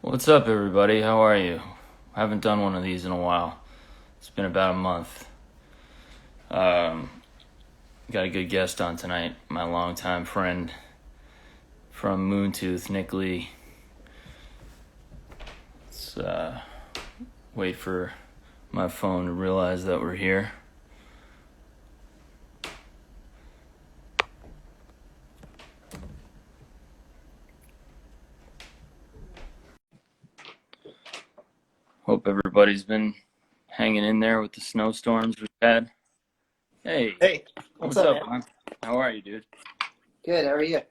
What's up, everybody? How are you? I haven't done one of these in a while. It's been about a month. Um, got a good guest on tonight. My longtime friend from Moontooth, Nick Lee. Let's wait for my phone to realize that we're here. Hope everybody's been hanging in there with the snowstorms we've had. Hey, Hey, what's what's up, up, man? man? How are you, dude? Good. How are you?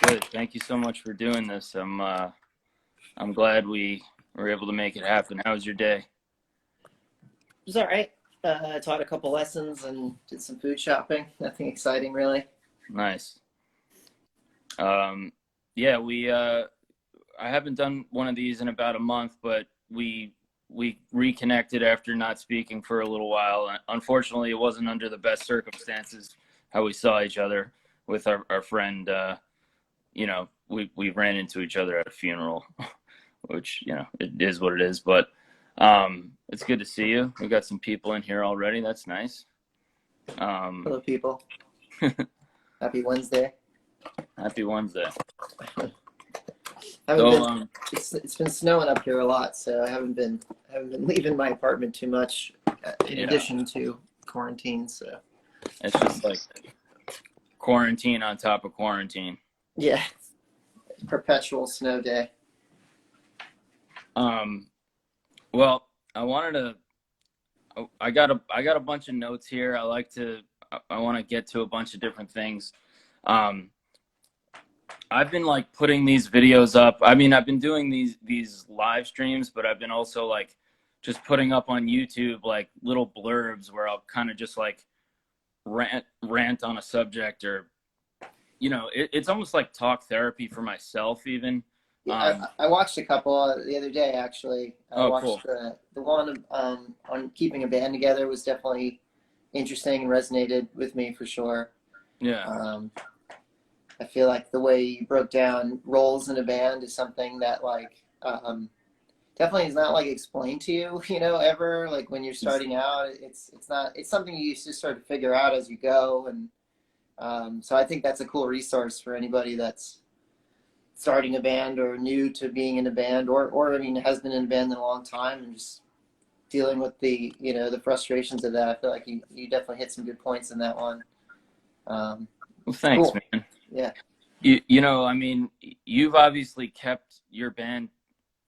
Good. Thank you so much for doing this. I'm glad we were able to make it happen. How was your day? It was all right. I taught a couple lessons and did some food shopping. Nothing exciting, really. Nice. Um, yeah, I haven't done one of these in about a month, but we reconnected after not speaking for a little while. Unfortunately, it wasn't under the best circumstances how we saw each other with our friend. We ran into each other at a funeral, which it is what it is. But it's good to see you. We got some people in here already. That's nice. Um, Hello, people. Happy Wednesday. Happy Wednesday. Haven't So been. It's been snowing up here a lot, so I haven't been leaving my apartment too much. In yeah, addition to quarantine, so it's just like quarantine on top of quarantine. yeah, perpetual snow day. Um, well, I wanted to. I got a bunch of notes here. I want to get to a bunch of different things. Um, I've been like putting these videos up. I mean, I've been doing these live streams, but I've been also like just putting up on YouTube like little blurbs where I'll kind of just like rant on a subject, or it's almost like talk therapy for myself even. Yeah, Um, I watched a couple the other day. Actually, I oh, cool. watched the one on keeping a band together was definitely interesting and resonated with me for sure. Yeah. Um, I feel like the way you broke down roles in a band is something that definitely is not like explained to you, ever. Like when you're starting out, it's not it's something you just start to figure out as you go, and so I think that's a cool resource for anybody that's starting a band or new to being in a band, or I mean has been in a band in a long time and just dealing with the frustrations of that. I feel like you definitely hit some good points in that one. Well, It's thanks, cool. man. Yeah. I mean, you've obviously kept your band.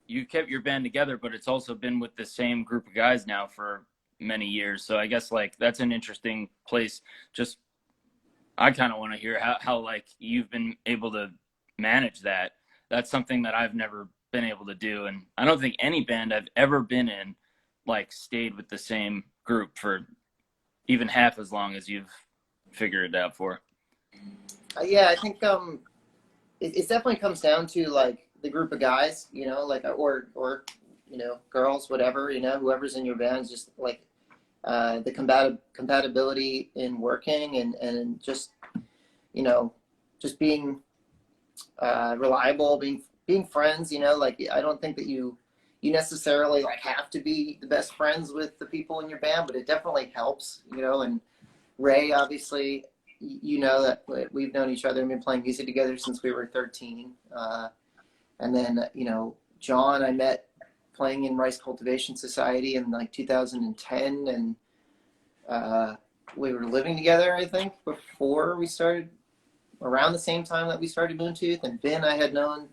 You kept your band together, but it's also been with the same group of guys now for many years. So I guess like that's an interesting place. Just I kind of want to hear how like you've been able to manage that. That's something that I've never been able to do, and I don't think any band I've ever been in like stayed with the same group for even half as long as you've figured it out for. Yeah, I think it definitely comes down to like the group of guys, like or girls, whatever, whoever's in your band is just like the compatibility in working and just you know just being reliable, being friends. Like I don't think that you necessarily like have to be the best friends with the people in your band, but it definitely helps. And Ray, obviously, that we've known each other and been playing music together since we were 13. And then, John, I met playing in Rice Cultivation Society in like 2010. And we were living together, I think, before we started, around the same time that we started Moontooth. And Ben, I had known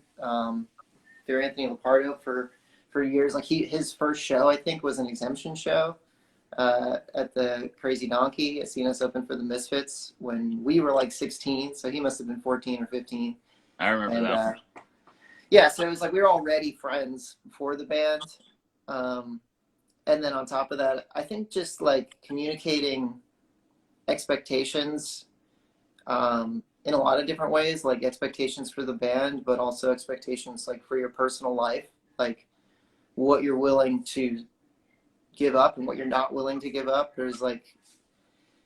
through Anthony Lopardo for years. Like his first show, I think, was an exemption show at the Crazy Donkey at CNS Open for the Misfits when we were like 16, so he must have been 14 or 15. I remember And that one. yeah, so it was like we were already friends before the band. Um, and then on top of that, I think just like communicating expectations in a lot of different ways, like expectations for the band, but also expectations like for your personal life, like what you're willing to give up and what you're not willing to give up. There's like,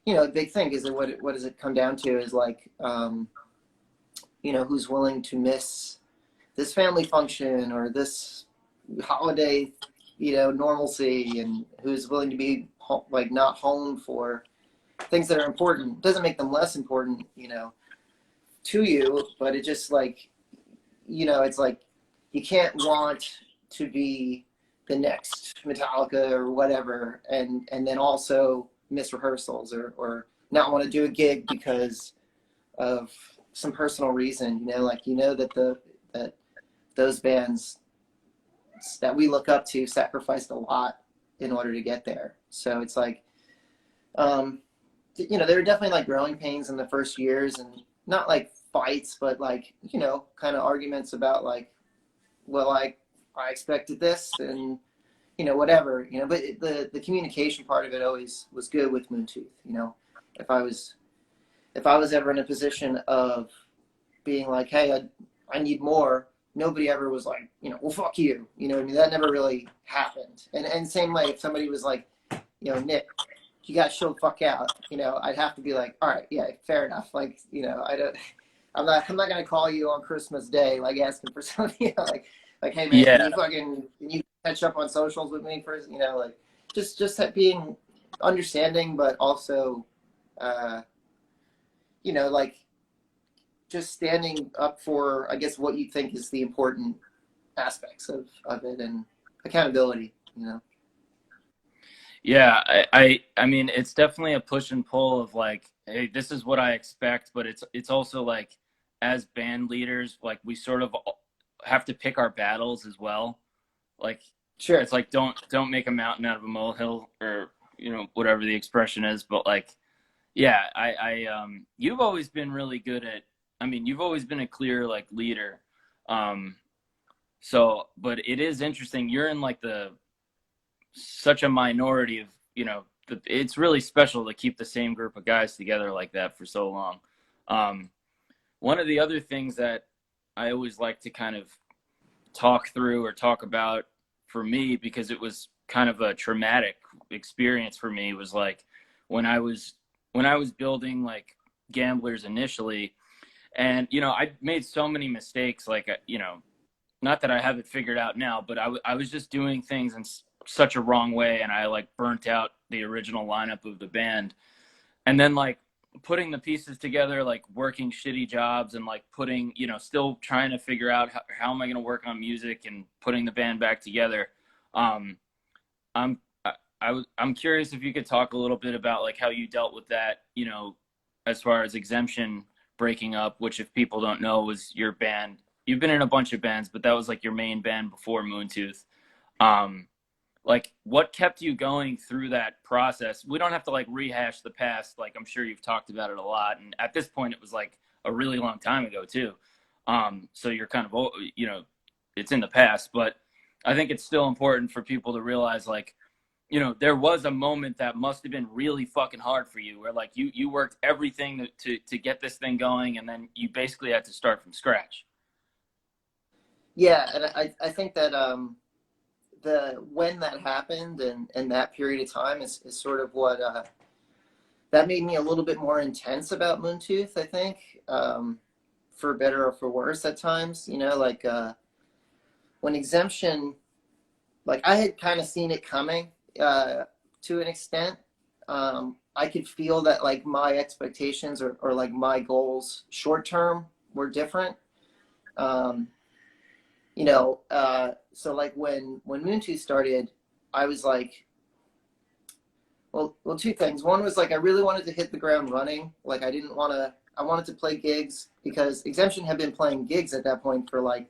the big thing is that what does it come down to is like, who's willing to miss this family function or this holiday, normalcy, and who's willing to be like not home for things that are important. Doesn't make them less important, to you, but it just like, it's like you can't want to be the next Metallica or whatever, and then also miss rehearsals or not want to do a gig because of some personal reason. Like that those bands that we look up to sacrificed a lot in order to get there. So it's like, there were definitely like growing pains in the first years, and not like fights, but like, kind of arguments about like, well, I expected this, and whatever, but the communication part of it always was good with Moontooth. If I was ever in a position of being like, hey, I need more, nobody ever was like, well, fuck you. What I mean? That never really happened. And same way, if somebody was like, Nick, you got to chill the fuck out, I'd have to be like, all right, yeah, fair enough. Like, I'm not going to call you on Christmas Day, like asking for something, like, hey man, Yeah. can you catch up on socials with me first? Like just being understanding, but also, like just standing up for, I guess, what you think is the important aspects of it, and accountability. Yeah, I mean, it's definitely a push and pull of like, hey, this is what I expect, but it's also like, as band leaders, like we sort of have to pick our battles as well. Like, Sure. it's like don't make a mountain out of a molehill, or whatever the expression is. But like, yeah, you've always been really good at. I mean, you've always been a clear like leader. Um, so, but it is interesting. You're in like the such a minority of it's really special to keep the same group of guys together like that for so long. um, One of the other things that I always like to kind of talk through or talk about, for me, because it was kind of a traumatic experience for me, was like when I was building like Gamblers initially. And I made so many mistakes, like not that I have it figured out now, but I was just doing things in such a wrong way, and I like burnt out the original lineup of the band. And then like putting the pieces together, like working shitty jobs, and like putting, still trying to figure out how am I going to work on music and putting the band back together. Um, I'm I'm curious if you could talk a little bit about like how you dealt with that, as far as Exemption breaking up, which, if people don't know, was your band. You've been in a bunch of bands, but that was like your main band before Moontooth. Um, like, what kept you going through that process? We don't have to like rehash the past. Like, I'm sure you've talked about it a lot, and at this point, it was like a really long time ago too. So you're kind of, it's in the past, but I think it's still important for people to realize, like, there was a moment that must have been really fucking hard for you, where like you worked everything to get this thing going, and then you basically had to start from scratch. Yeah, and I think that the when that happened, and that period of time is sort of what that made me a little bit more intense about Moontooth, I think, for better or for worse at times. Like when Exemption, like I had kind of seen it coming to an extent. I could feel that like my expectations, or like my goals short term, were different. Um, so like when Moontooth started, I was like, well, two things. One was like I really wanted to hit the ground running. Like I wanted to play gigs, because Exemption had been playing gigs at that point for like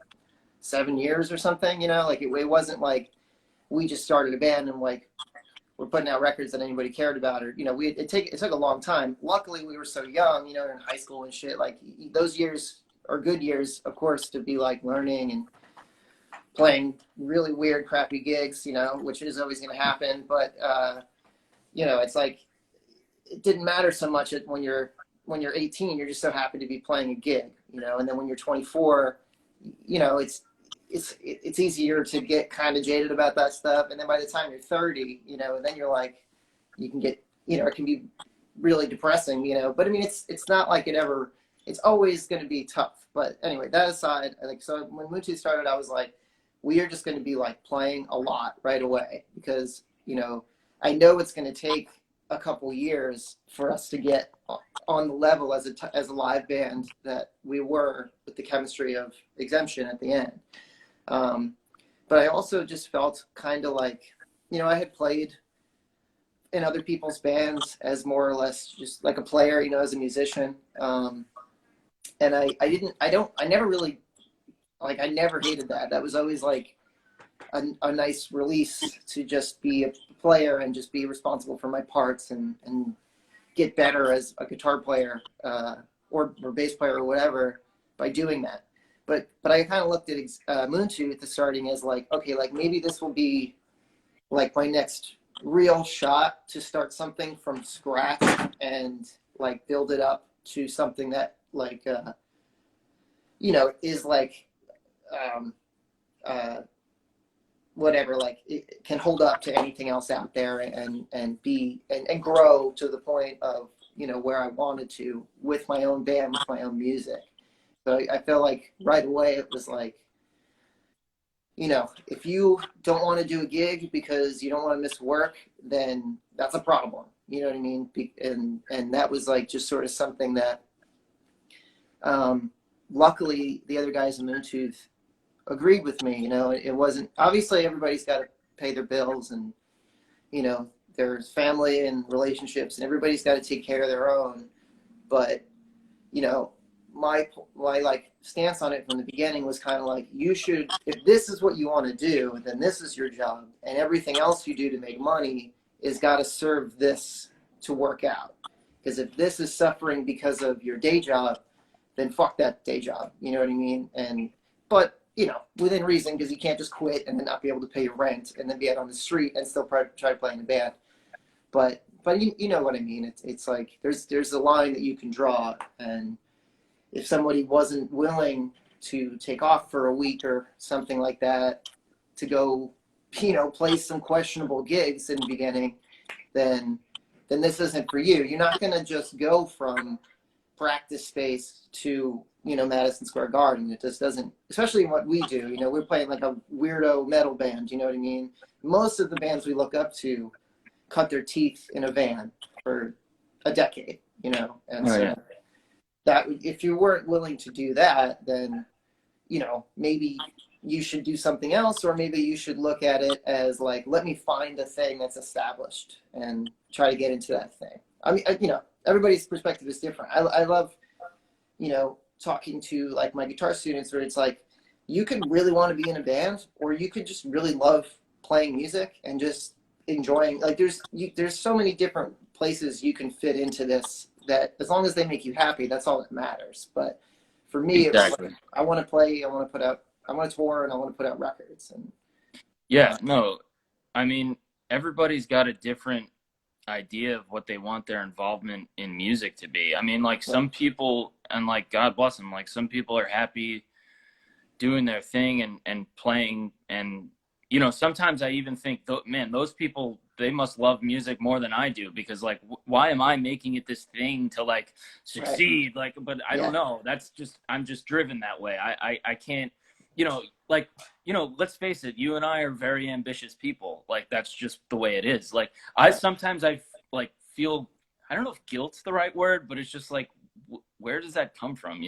7 years or something. Like it wasn't like we just started a band and like we're putting out records that anybody cared about, or it took a long time. Luckily, we were so young, in high school and shit. Like those years are good years, of course, to be like learning and playing really weird, crappy gigs, which is always going to happen. But it's like it didn't matter so much when you're 18. You're just so happy to be playing a gig, And then when you're 24, it's easier to get kind of jaded about that stuff. And then by the time you're 30, then you're like, you can get, it can be really depressing, But I mean, it's not like it's always going to be tough. But anyway, that aside, so when Moontooth started, I was like, we are just going to be like playing a lot right away because, I know it's going to take a couple years for us to get on the level as a live band that we were with the chemistry of Exemption at the end. But I also just felt kind of like, I had played in other people's bands as more or less just like a player, as a musician. And I never really, like, I never hated that. That was always like a nice release to just be a player and just be responsible for my parts and get better as a guitar player or bass player or whatever by doing that. But I kind of looked at Moontooth the starting as like, okay, like maybe this will be like my next real shot to start something from scratch and like build it up to something that like is like whatever, like it can hold up to anything else out there and be and grow to the point of where I wanted to with my own band, with my own music. So I feel like right away it was like, if you don't want to do a gig because you don't want to miss work, then that's a problem. You know what I mean? And that was like just sort of something that luckily the other guys in Moontooth agreed with me. It wasn't, obviously everybody's got to pay their bills and, there's family and relationships and everybody's got to take care of their own. But, my like stance on it from the beginning was kind of like, you should, if this is what you want to do, then this is your job, and everything else you do to make money is got to serve this to work out. Because if this is suffering because of your day job, then fuck that day job. You know what I mean? But within reason, because you can't just quit and then not be able to pay your rent and then be out on the street and still try to play in a band. But you know what I mean? It's like there's a line that you can draw, and if somebody wasn't willing to take off for a week or something like that to go, play some questionable gigs in the beginning, then this isn't for you. You're not going to just go from practice space to, Madison Square Garden. It just doesn't, especially in what we do. We're playing like a weirdo metal band, you know what I mean? Most of the bands we look up to cut their teeth in a van for a decade, and so that if you weren't willing to do that, then maybe you should do something else, or maybe you should look at it as like, let me find a thing that's established and try to get into that thing. I mean, everybody's perspective is different. I love talking to like my guitar students, where it's like, you could really want to be in a band, or you could just really love playing music and just enjoying, like there's so many different places you can fit into this, that as long as they make you happy, that's all that matters. But for me, Exactly. it was like, I want to play, I want to tour, and I want to put out records. And Yeah, no, I mean, everybody's got a different idea of what they want their involvement in music to be. I mean, like some people, and like God bless them, like some people are happy doing their thing and playing, and sometimes I even think, man, those people, they must love music more than I do, because like why am I making it this thing to like succeed? Right. Like, but I don't know, that's just, I'm just driven that way. I can't, like, let's face it, you and I are very ambitious people. Like, that's just the way it is. Like, sometimes I like feel, I don't know if guilt's the right word, but it's just like, where does that come from,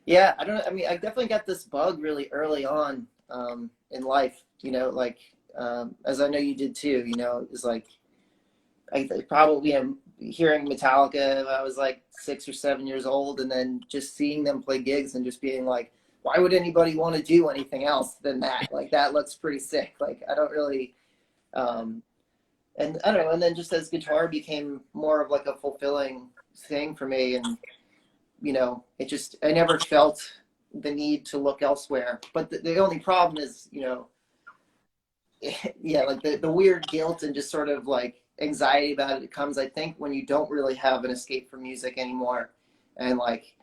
Yeah, I don't know. I mean, I definitely got this bug really early on in life, like, as I know you did too, it's like, I probably am hearing Metallica when I was like 6 or 7 years old, and then just seeing them play gigs and just being like, why would anybody want to do anything else than that? Like, that looks pretty sick. Like, I don't really, and I don't know. And then just as guitar became more of like a fulfilling thing for me, and, it just, I never felt the need to look elsewhere. But the only problem is, yeah, like the weird guilt and just sort of like anxiety about it comes, I think, when you don't really have an escape from music anymore. And like,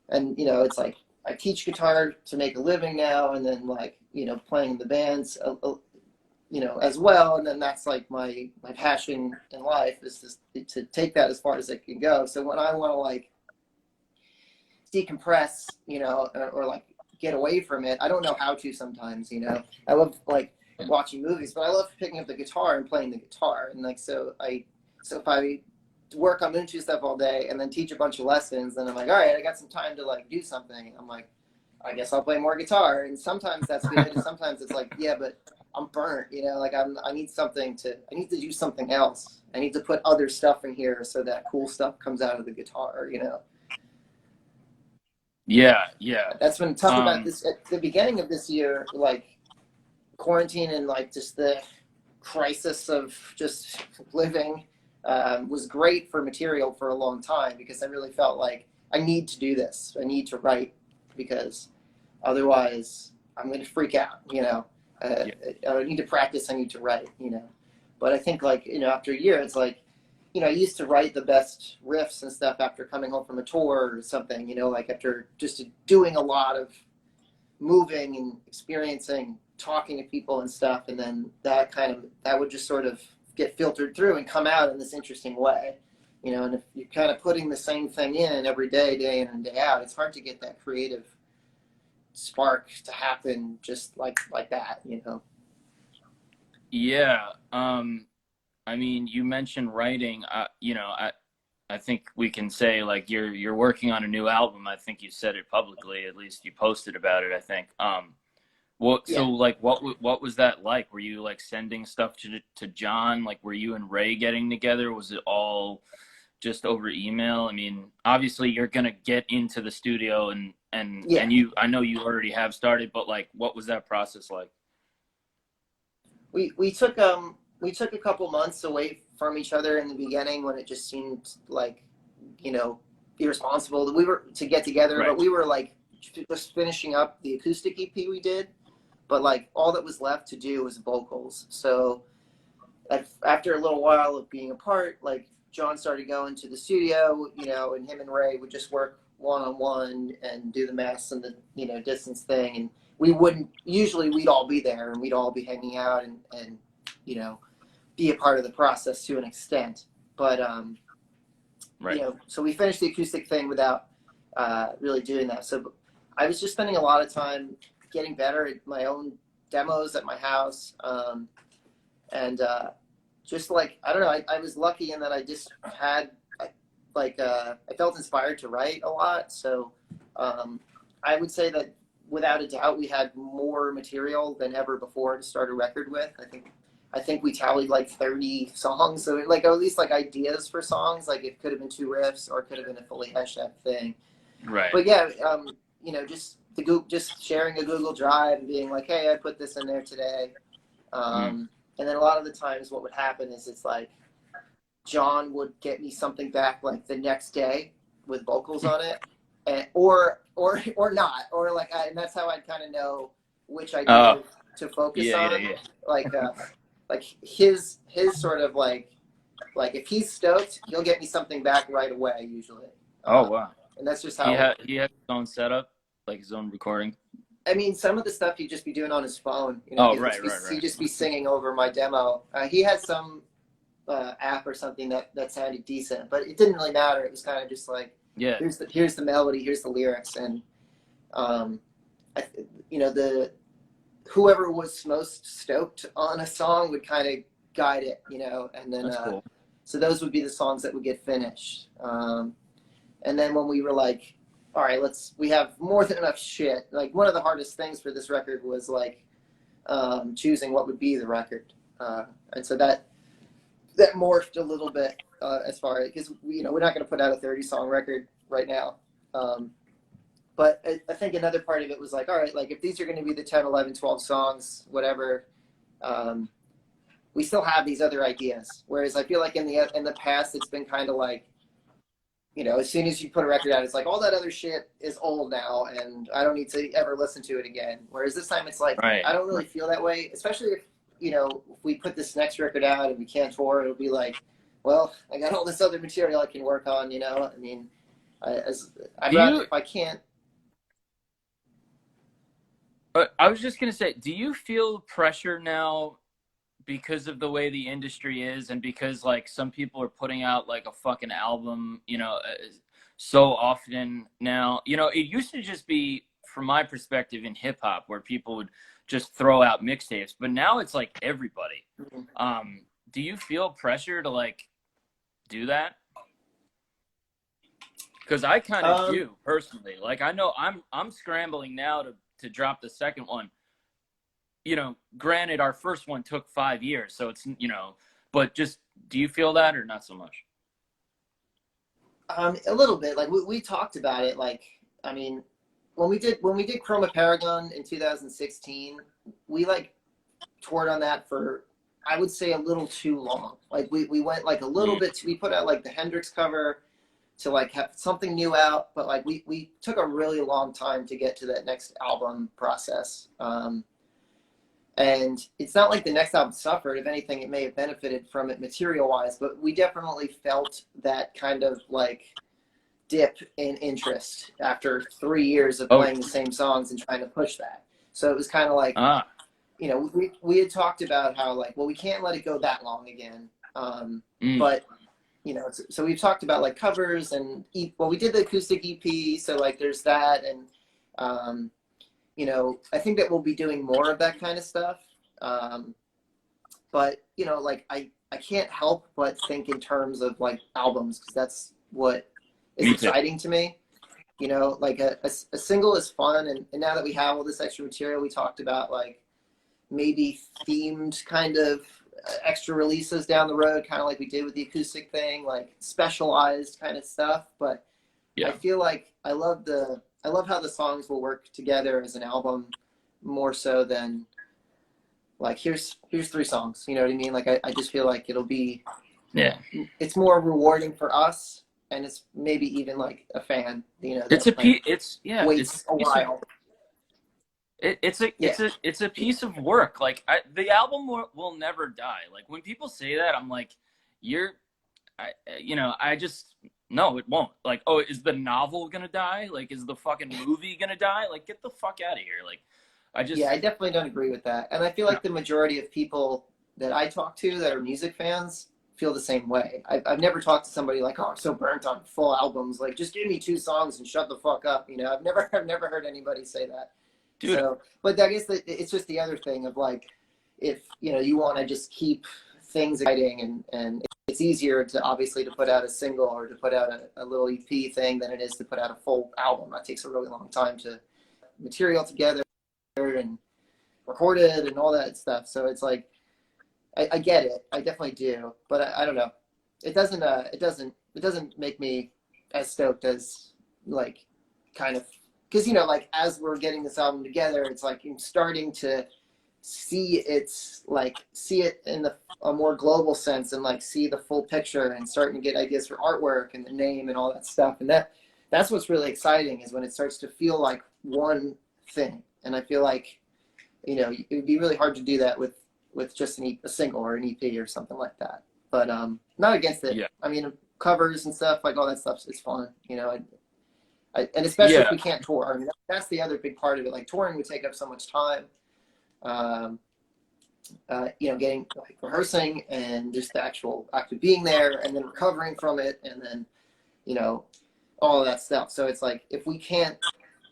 and it's like, I teach guitar to make a living now, and then like, playing in the bands, as well. And then that's like my passion in life, is just to take that as far as it can go. So when I want to like decompress, or like get away from it. I don't know how to sometimes, you know. I love like watching movies, but I love picking up the guitar and playing the guitar. And like so if I work on Moonshue stuff all day and then teach a bunch of lessons, then I'm like, all right, I got some time to like do something. I'm like, I guess I'll play more guitar. And sometimes that's good, and sometimes it's like, yeah, but I'm burnt, you know, like I need to do something else. I need to put other stuff in here so that cool stuff comes out of the guitar, you know. Yeah, yeah. That's been tough about Um, this at the beginning of this year, like quarantine and like just the crisis of just living was great for material for a long time because I really felt like I need to do this. I need to write because otherwise I'm going to freak out, you know. yeah. I need to practice. I need to write, you know. But I think like, you know, after a year, it's like, you know, I used to write the best riffs and stuff after coming home from a tour or something, you know, like after just doing a lot of moving and experiencing, talking to people and stuff. And then that would just sort of get filtered through and come out in this interesting way, you know. And if you're kind of putting the same thing in every day, day in and day out, it's hard to get that creative spark to happen just like that, you know. Yeah. I mean, you mentioned writing. You know, I think we can say like you're working on a new album. I think you said it publicly. At least you posted about it, I think. What Yeah, so like what was that like? Were you like sending stuff to John? Like were you and Ray getting together? Was it all just over email? I mean, obviously you're gonna get into the studio yeah. and you I know you already have started, but like what was that process like? We took a couple months away from each other in the beginning when it just seemed like, you know, irresponsible that we were to get together, Right. but we were like just finishing up the acoustic EP we did, but like all that was left to do was vocals. So after a little while of being apart, like John started going to the studio, you know, and him and Ray would just work one on one and do the mass and the, you know, distance thing. And we wouldn't, usually we'd all be there and we'd all be hanging out and you know, be a part of the process to an extent. But, you Right. know, so we finished the acoustic thing without really doing that. So I was just spending a lot of time getting better at my own demos at my house. And just like I don't know, I was lucky in that I just had I felt inspired to write a lot. So I would say that without a doubt we had more material than ever before to start a record with. I think we tallied like 30 songs, so like at least like ideas for songs. Like it could have been two riffs or it could have been a fully hashed out thing. Right. But yeah, you know, just sharing a Google Drive and being like, hey, I put this in there today. Mm. And then a lot of the times what would happen is it's like John would get me something back like the next day with vocals on it, and, or not, or like and that's how I'd kind of know which Oh, idea to focus yeah, yeah, on. yeah. Like like his sort of like if he's stoked, he'll get me something back right away usually. Oh, Uh, wow. and that's just He how. had his own setup, like his own recording. I mean, some of the stuff he'd just be doing on his phone. You know, Oh, right, right, he'd right. just be singing over my demo. He had some app or something that sounded decent, but it didn't really matter. It was kind of just like Yeah. here's the melody, here's the lyrics, and um, you know, the whoever was most stoked on a song would kind of guide it, you know, and then That's cool. so those would be the songs that would get finished. And then when we were like, all right, we have more than enough shit. Like one of the hardest things for this record was like choosing what would be the record, and so that morphed a little bit as far as because you know we're not going to put out a 30-song record right now. But I think another part of it was like, all right, like if these are going to be the 10, 11, 12 songs, whatever, we still have these other ideas. Whereas I feel like in the past, it's been kind of like, you know, as soon as you put a record out, it's like all that other shit is old now, and I don't need to ever listen to it again. Whereas this time, it's like Right. I don't really Right. feel that way, especially if you know if we put this next record out and we can't tour, it'll be like, well, I got all this other material I can work on. You know, I mean, I'd Do rather you if I can't. I was just gonna say, do you feel pressure now because of the way the industry is, and because like some people are putting out like a fucking album, you know, so often now? You know, it used to just be from my perspective in hip hop where people would just throw out mixtapes, but now it's like everybody. Do you feel pressure to like do that? Because I kind of Um, do personally. Like I know I'm scrambling now to drop the second one. You know, granted, our first one took 5 years, so it's but just do you feel that or not so much? a little bit. Like we talked about it. Like, I mean, when we did Chroma Paragon in 2016, we like toured on that for, I would say, a little too long. Like we went like a little Mm. bit. We put out like the Hendrix cover to like have something new out, but like we took a really long time to get to that next album process. And it's not like the next album suffered. If anything, it may have benefited from it material wise, but we definitely felt that kind of like dip in interest after 3 years of Oh, playing the same songs and trying to push that. So it was kind of like, ah, we had talked about how like, well, we can't let it go that long again. mm, But so we've talked about like covers and well, we did the acoustic EP, so like there's that, and um, I think that we'll be doing more of that kind of stuff. But like I can't help but think in terms of like albums because that's what is me too. exciting to me. Like a single is fun, and now that we have all this extra material, we talked about like maybe themed kind of extra releases down the road, kind of like we did with the acoustic thing, like specialized kind of stuff. But I Yeah. feel like I love how the songs will work together as an album more so than like here's 3 songs. You know what I mean? Like I just feel like Yeah. it's more rewarding for us, and it's maybe even like a fan, It's that a like piece. It's yeah. It's waits a a piece of while. Yeah, it's a piece of work. Like the album will never die. Like when people say that, I'm like, you're, I just no, it won't. Like, oh, is the novel gonna die? Like, is the fucking movie gonna die? Like, get the fuck out of here. Like, I yeah, just I definitely don't agree with that, and I feel no. like the majority of people that I talk to that are music fans feel the same way. I've never talked to somebody like, oh, I'm so burnt on full albums. Like, just give me 2 songs and shut the fuck up. I've never heard anybody say that. Dude. So, but I guess that it's just the other thing of like, if you want to just keep things exciting, and it's easier to obviously to put out a single or to put out a little EP thing than it is to put out a full album. That takes a really long time to material together and record it and all that stuff. So it's like I get it. I definitely do, but I don't know. It doesn't make me as stoked as like kind of because like as we're getting this album together, it's like I'm starting to see it in a more global sense and like see the full picture and starting to get ideas for artwork and the name and all that stuff. And that's what's really exciting is when it starts to feel like one thing. And I feel like it would be really hard to do that with just a single or an EP or something like that. But not against it. Yeah. I mean, covers and stuff like all that stuff is fun. And especially if Yeah. we can't tour. I mean, that's the other big part of it. Like touring would take up so much time. Um, getting like rehearsing and just the actual act of being there, and then recovering from it, and then all of that stuff. So it's like if we can't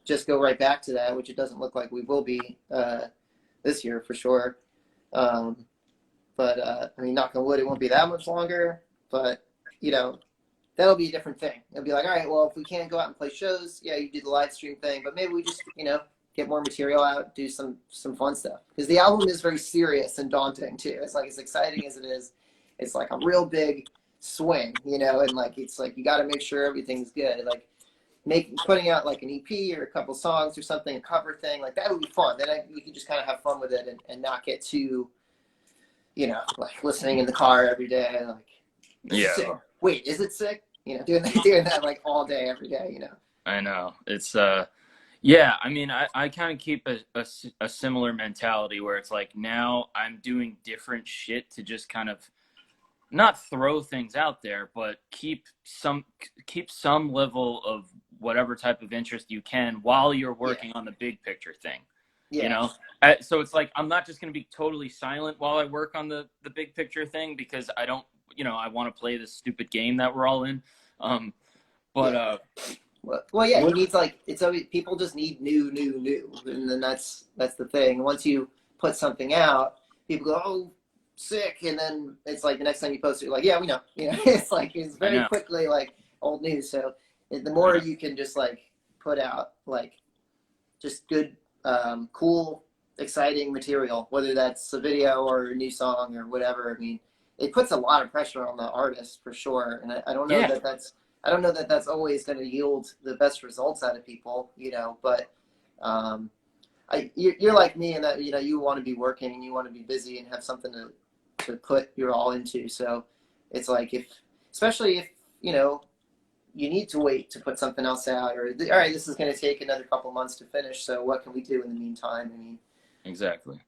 just go right back to that, which it doesn't look like we will be this year for sure. But I mean, knock on wood, it won't be that much longer. But that'll be a different thing. It'll be like, all right, well, if we can't go out and play shows, yeah, you do the live stream thing, but maybe we just get more material out, do some fun stuff, because the album is very serious and daunting too. It's like as exciting as it is, it's like a real big swing, and like it's like you got to make sure everything's good. Like putting out like an EP or a couple songs or something, a cover thing, like that would be fun. Then we could just kind of have fun with it and not get too like listening in the car every day, like this is sick. Yeah. Wait, is it sick? Doing that like all day every day. I know. It's yeah, I mean, I kind of keep a similar mentality where it's like now I'm doing different shit to just kind of not throw things out there, but keep some level of whatever type of interest you can while you're Yeah, working on the big picture thing. You yeah, know, so it's like I'm not just going to be totally silent while I work on the big picture thing because I don't, I want to play this stupid game that we're all in. But yeah. Well, yeah, he What? needs like it's always people just need new, and then that's the thing. Once you put something out, people go, "Oh, sick," and then it's like the next time you post it, you're like, "Yeah, we know." You know, it's like it's I very know. quickly like old news. So the I more know. you can just like put out like just good, cool, exciting material, whether that's a video or a new song or whatever. I mean, it puts a lot of pressure on the artist for sure, and I don't know Yeah. that that's I don't know that that's always going to yield the best results out of people, you know. But you're like me in that you want to be working and you want to be busy and have something to put your all into. So it's like especially if you know you need to wait to put something else out, or all right, this is going to take another couple months to finish. So what can we do in the meantime? I mean, Exactly.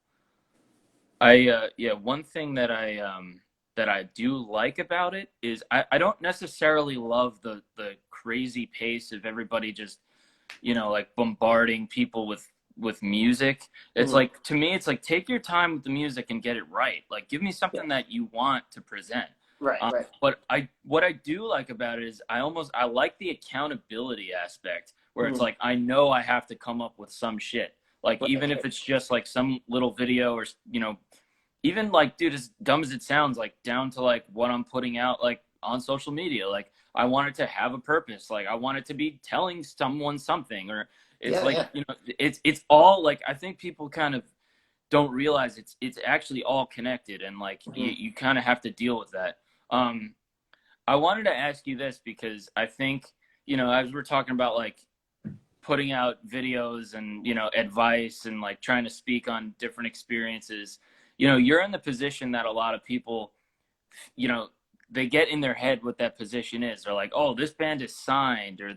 Yeah, one thing that I do like about it is I don't necessarily love the crazy pace of everybody just, like bombarding people with music. It's mm, like, to me, it's like, take your time with the music and get it right. Like, give me yeah, something that you want to present. right, right, But what I do like about it is I like the accountability aspect, where it's mm, like, I know I have to come up with some shit. Like, right, even if it's just like some little video, or even like, dude, as dumb as it sounds, like down to like what I'm putting out like on social media. Like, I want it to have a purpose. Like, I want it to be telling someone something. Or it's yeah, like, yeah, it's all like, I think people kind of don't realize it's actually all connected, and like mm-hmm. you kind of have to deal with that. Um, I wanted to ask you this because I think, as we're talking about like putting out videos and, advice and like trying to speak on different experiences, you're in the position that a lot of people, you know, they get in their head what that position is. They're like, oh, this band is signed, or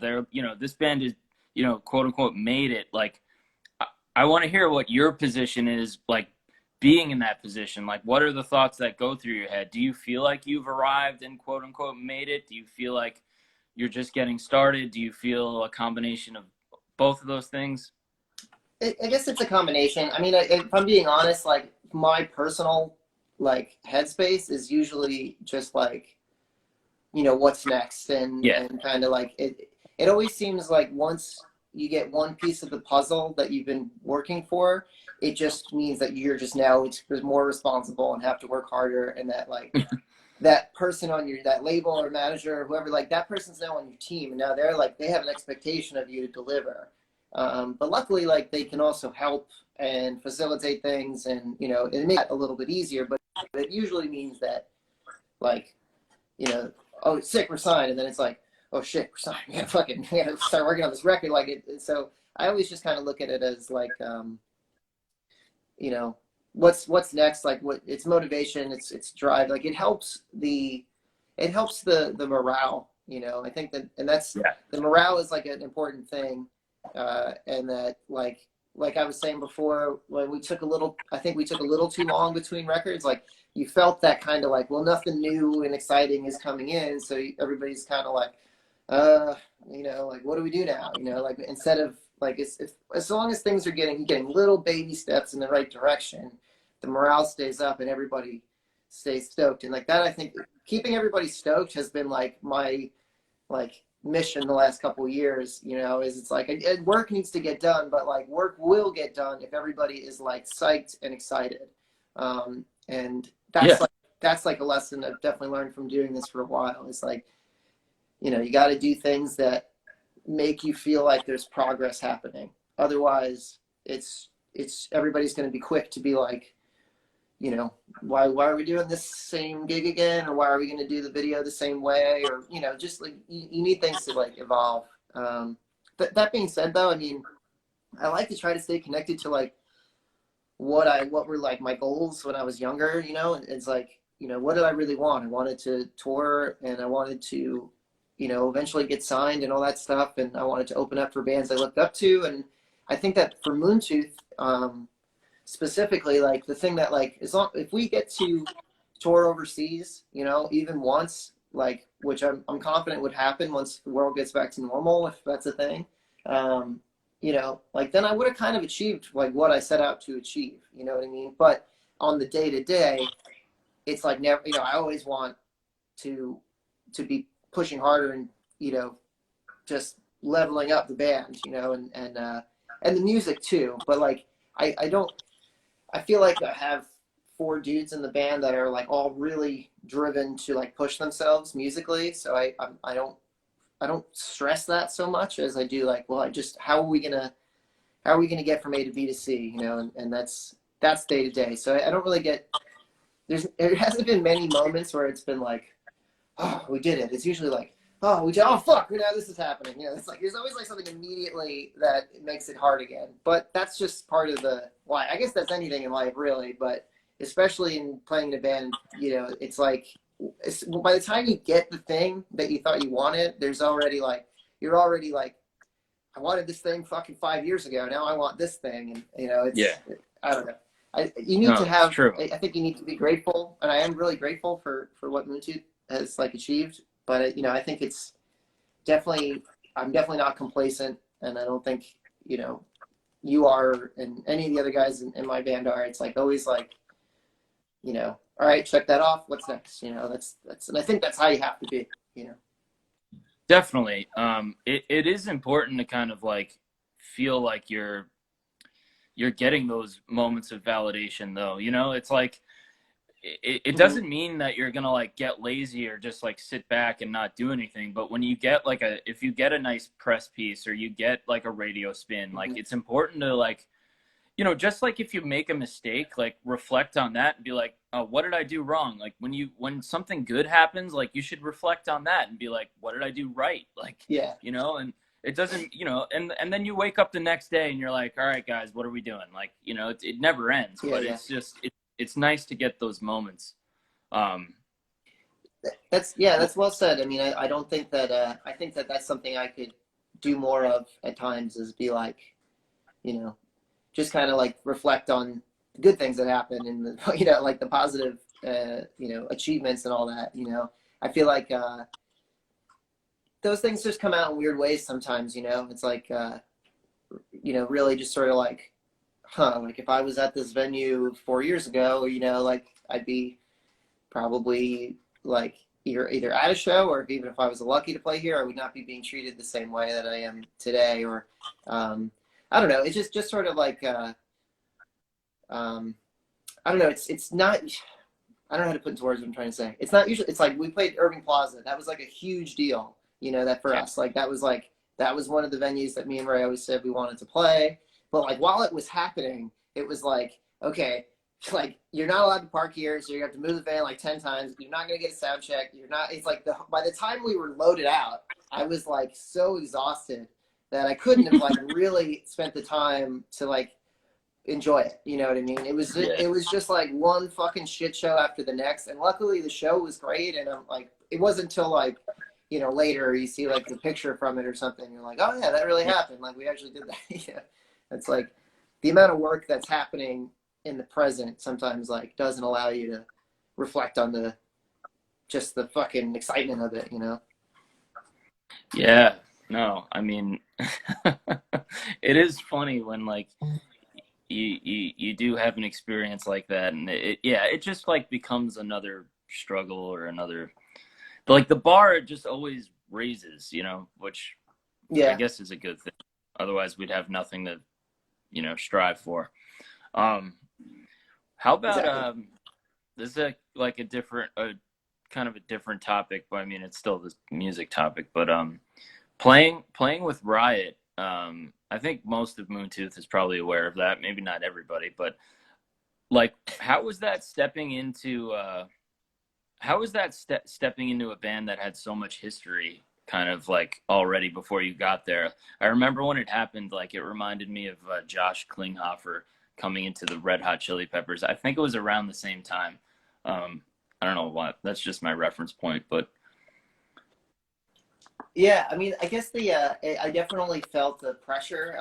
this band is, quote unquote, made it. Like, I want to hear what your position is, like being in that position. Like, what are the thoughts that go through your head? Do you feel like you've arrived and quote unquote made it? Do you feel like you're just getting started? Do you feel a combination of both of those things? I guess it's a combination. I mean, if I'm being honest, like my personal like headspace is usually just like what's next, and Yeah. kind of like it always seems like once you get one piece of the puzzle that you've been working for, it just means that you're just now more responsible and have to work harder, and that like that person on your that label or manager or whoever, like that person's now on your team, and now they're like they have an expectation of you to deliver. But luckily, like they can also help and facilitate things, and it makes it a little bit easier. But it usually means that like oh, sick, we're signed, and then it's like, oh shit, we're signed. We gotta start working on this record. Like it. So I always just kind of look at it as like, you know, what's next. Like what it's motivation, it's drive. Like it helps the morale. I think that, and that's Yeah. the morale is like an important thing, and that like I was saying before, when I think we took a little too long between records. Like you felt that kind of like, well, nothing new and exciting is coming in, so everybody's kind of like, uh, like what do we do now? Like instead of like as long as things are getting little baby steps in the right direction, the morale stays up and everybody stays stoked. And like that, I think keeping everybody stoked has been like my like mission the last couple of years, is it's like work needs to get done, but like work will get done if everybody is like psyched and excited. And Yeah. that's like a lesson I've definitely learned from doing this for a while. It's like, you got to do things that make you feel like there's progress happening. Otherwise, it's everybody's going to be quick to be like, why are we doing this same gig again, or why are we going to do the video the same way, or just like you need things to like evolve. But that being said, though, I mean, I like to try to stay connected to like what were like my goals when I was younger. It's like, what did I really want? I wanted to tour, and I wanted to eventually get signed and all that stuff, and I wanted to open up for bands I looked up to. And I think that for Moontooth, specifically, like the thing that like as long if we get to tour overseas, even once, like which I'm confident would happen once the world gets back to normal, if that's a thing. Like then I would have kind of achieved like what I set out to achieve. You know what I mean? But on the day to day, it's like never. I always want to be pushing harder, and just leveling up the band, you know, and the music too. But like, I don't, I feel like I have four dudes in the band that are like all really driven to like push themselves musically. So I don't stress that so much as I do like, well, I just, how are we gonna get from A to B to C, you know, and that's day to day. So I don't really get, there hasn't been many moments where it's been like, oh, we did it. It's usually like, oh, we did, oh fuck, now this is happening. You know, it's like there's always like something immediately that makes it hard again. But that's just part of the why. I guess that's anything in life really, but especially in playing in a band, you know, it's like by the time you get the thing that you thought you wanted, there's already like you're already like, I wanted this thing fucking 5 years ago. Now I want this thing, and you know, Yeah. I don't know. You need to No, it's have. true. I think you need to be grateful, and I am really grateful for what Moontooth has like achieved. But you know, I think it's definitely. I'm definitely not complacent, and I don't think you know you are, and any of the other guys in my band are. It's like always like, you know, all right, check that off. What's next? You know, and I think that's how you have to be. You know. Definitely. It is important to kind of like feel like you're getting those moments of validation though. You know, it's like it doesn't mean that you're gonna like get lazy or just like sit back and not do anything. But when you get like if you get a nice press piece or you get like a radio spin, like it's important to like, you know, just like if you make a mistake, like reflect on that and be like, oh, what did I do wrong? Like when something good happens, like you should reflect on that and be like, what did I do right? Like, Yeah. you know, and it doesn't, you know, and then you wake up the next day and you're like, all right, guys, what are we doing? Like, you know, it never ends, Yeah. but Yeah. it's just, it's nice to get those moments. Um, That's well said. I mean, I don't think that I think that that's something I could do more of at times is be like, you know, just kind of like reflect on the good things that happen and the, you know, like the positive, you know, achievements and all that. You know, I feel like those things just come out in weird ways sometimes. You know, it's like, you know, really just sort of like, huh, like if I was at this venue 4 years ago, you know, like I'd be probably like either at a show or even if I was lucky to play here, I would not be being treated the same way that I am today. Or I don't know. It's just sort of like I don't know. It's not. I don't know how to put into words what I'm trying to say. It's not usually. It's like we played Irving Plaza. That was like a huge deal. You know that for us. Like that was one of the venues that me and Ray always said we wanted to play. But like while it was happening, it was like, okay, like you're not allowed to park here, so you have to move the van like 10 times. You're not gonna get a sound check. You're not. It's like by the time we were loaded out, I was like so exhausted that I couldn't have like really spent the time to like enjoy it. You know what I mean? It was just like one fucking shit show after the next. And luckily the show was great. And I'm like, it wasn't until like, you know, later you see like the picture from it or something. You're like, oh yeah, that really happened. Like we actually did that. Yeah. It's like the amount of work that's happening in the present sometimes like doesn't allow you to reflect on just the fucking excitement of it, you know? Yeah, no, I mean, it is funny when like you do have an experience like that, and yeah, it just like becomes another struggle or another, but like the bar just always raises, you know, which I Yeah, guess is a good thing. Otherwise, we'd have nothing to, you know, strive for. Um, how about exactly. this is like a kind of a different topic, but I mean it's still this music topic, but playing with Riot, I think most of Moontooth is probably aware of that. Maybe not everybody, but like, how was that stepping into? How was that stepping into a band that had so much history, kind of like already before you got there? I remember when it happened. Like, it reminded me of Josh Klinghoffer coming into the Red Hot Chili Peppers. I think it was around the same time. I don't know what. That's just my reference point, but Yeah, I mean, I guess I definitely felt the pressure.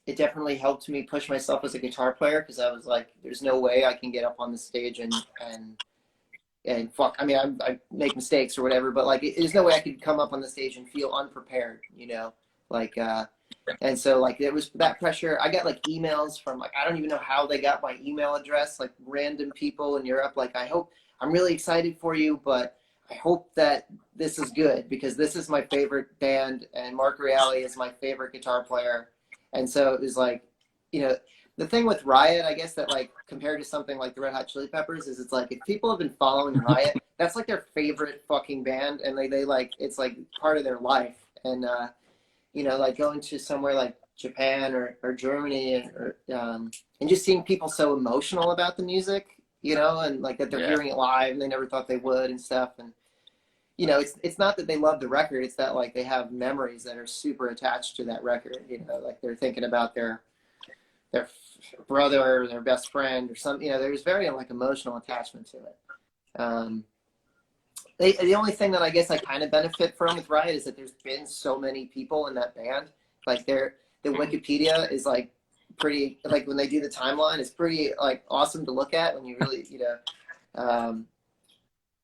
It definitely helped me push myself as a guitar player because I was like, there's no way I can get up on the stage and fuck. I mean, I make mistakes or whatever, but like, there's no way I could come up on the stage and feel unprepared, you know? Like, and so like it was that pressure. I got like emails from like I don't even know how they got my email address, like random people in Europe. Like I'm really excited for you, but I hope that this is good because this is my favorite band and Mark Reale is my favorite guitar player. And so it was like, you know, the thing with Riot, I guess that like compared to something like the Red Hot Chili Peppers is it's like if people have been following Riot, that's like their favorite fucking band and they like, it's like part of their life. And, you know, like going to somewhere like Japan or Germany and just seeing people so emotional about the music, you know, and like that they're Yeah. hearing it live and they never thought they would and stuff. And, you know, it's not that they love the record. It's that like they have memories that are super attached to that record, you know, like they're thinking about their brother or their best friend or something, you know, there's very like emotional attachment to it. The only thing that I guess I kind of benefit from with Riot is that there's been so many people in that band. Like the Wikipedia is like pretty, like when they do the timeline, it's pretty like awesome to look at when you really, you know,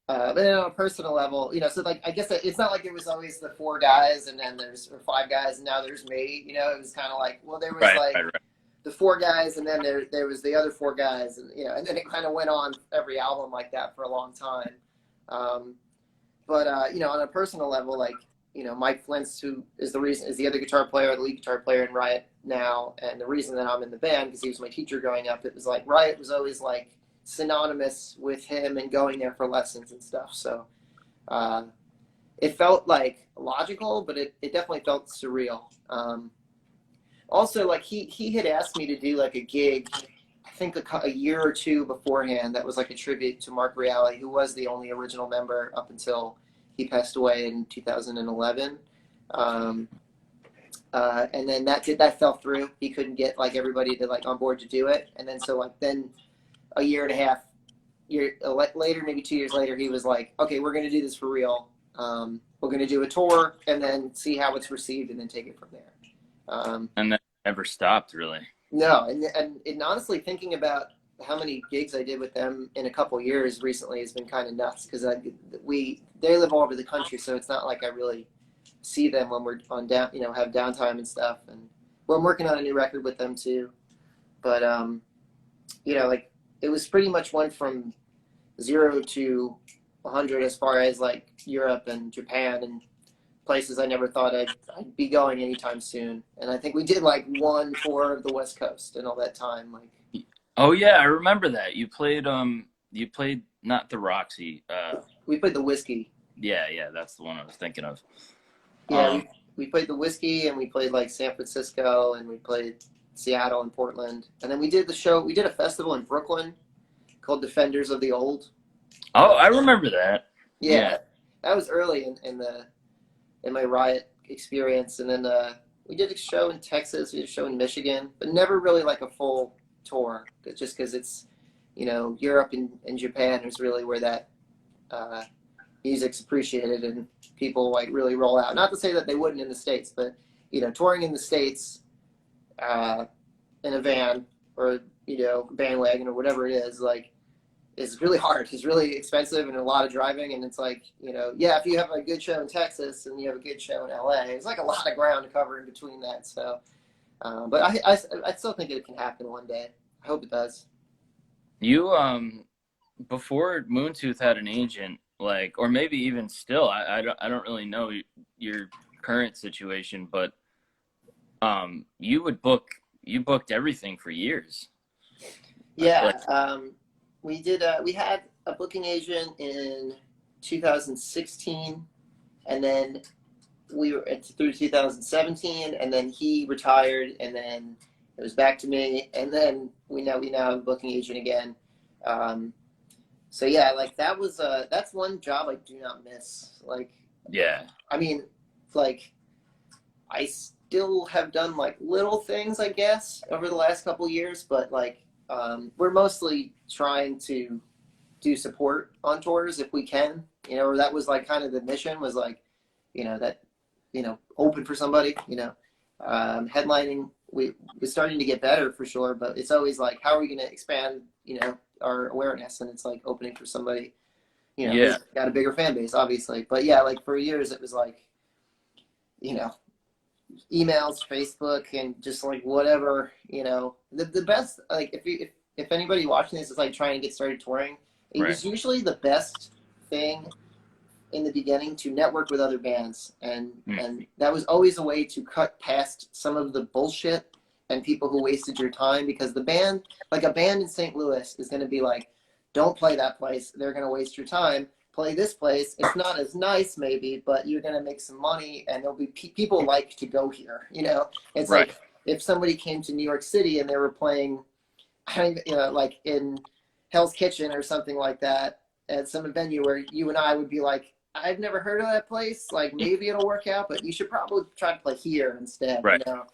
but then on a personal level, you know, so like I guess it's not like it was always the four guys and then there's or five guys and now there's me. You know, it was kind of like, well, there was like the four guys and then there was the other four guys and you know, and then it kind of went on every album like that for a long time. But you know, on a personal level, like you know, Mike Flint's who is the other guitar player, the lead guitar player in Riot now, and the reason that I'm in the band because he was my teacher growing up. It was like Riot was always like synonymous with him and going there for lessons and stuff. So it felt like logical, but it definitely felt surreal. Also, like he had asked me to do like a gig, I think a year or two beforehand. That was like a tribute to Mark Reale, who was the only original member up until he passed away in 2011. And then that fell through. He couldn't get like everybody to like on board to do it. And then so like then a year and a half later, maybe 2 years later, he was like, okay, we're going to do this for real. We're going to do a tour and then see how it's received and then take it from there. And then never stopped really. No. And honestly, thinking about how many gigs I did with them in a couple years recently has been kind of nuts because they live all over the country. So it's not like I really see them when we're on down, you know, have downtime and stuff. And well, I'm working on a new record with them too. But, you know, like it was pretty much went from 0 to 100 as far as like Europe and Japan and places I never thought I'd be going anytime soon. And I think we did like one tour of the West Coast and all that time. Like, oh yeah, I remember that you played not the Roxy. We played the Whiskey. Yeah, that's the one I was thinking of. Yeah, we played the Whiskey and we played like San Francisco and we played Seattle and Portland. And then we did a festival in Brooklyn called Defenders of the Old. Oh, I remember that. Yeah. That was early in my Riot experience. And then we did a show in Texas, we did a show in Michigan, but never really like a full tour just because it's, you know, Europe and Japan is really where that music's appreciated and people like really roll out. Not to say that they wouldn't in the States, but, you know, touring in the States in a van or, you know, bandwagon or whatever it is, like, is really hard. It's really expensive and a lot of driving. And it's like, you know, yeah, if you have a good show in Texas and you have a good show in LA, it's like a lot of ground to cover in between that. So, but I still think it can happen one day. I hope it does. You, before Moontooth had an agent, like, or maybe even still, I don't really know your current situation, but you booked everything for years. Yeah. We had a booking agent in 2016 and then we were through 2017 and then he retired and then it was back to me and then we now have a booking agent again. So yeah, like that's one job I do not miss. Like, yeah, I mean, like I still have done like little things, I guess, over the last couple of years, but like we're mostly trying to do support on tours if we can, you know, or that was like kind of the mission was like, you know, that, you know, open for somebody, you know, headlining, we're starting to get better for sure, but it's always like, how are we going to expand, you know, our awareness? And it's like opening for somebody, you know, who's got a bigger fan base, obviously. But yeah, like for years it was like, you know, emails, Facebook, and just like whatever, you know, the best, like if anybody watching this is like trying to get started touring, it was usually the best thing in the beginning to network with other bands, Mm. and that was always a way to cut past some of the bullshit and people who wasted your time, because the band, like a band in St. Louis, is going to be like, don't play that place, they're going to waste your time. Play this place, it's not as nice maybe, but you're going to make some money, and there'll be people like to go here, you know. It's Right. like if somebody came to New York City and they were playing, you know, like in Hell's Kitchen or something like that, at some venue where you and I would be like, I've never heard of that place. Like maybe it'll work out, but you should probably try to play here instead, you Right. know?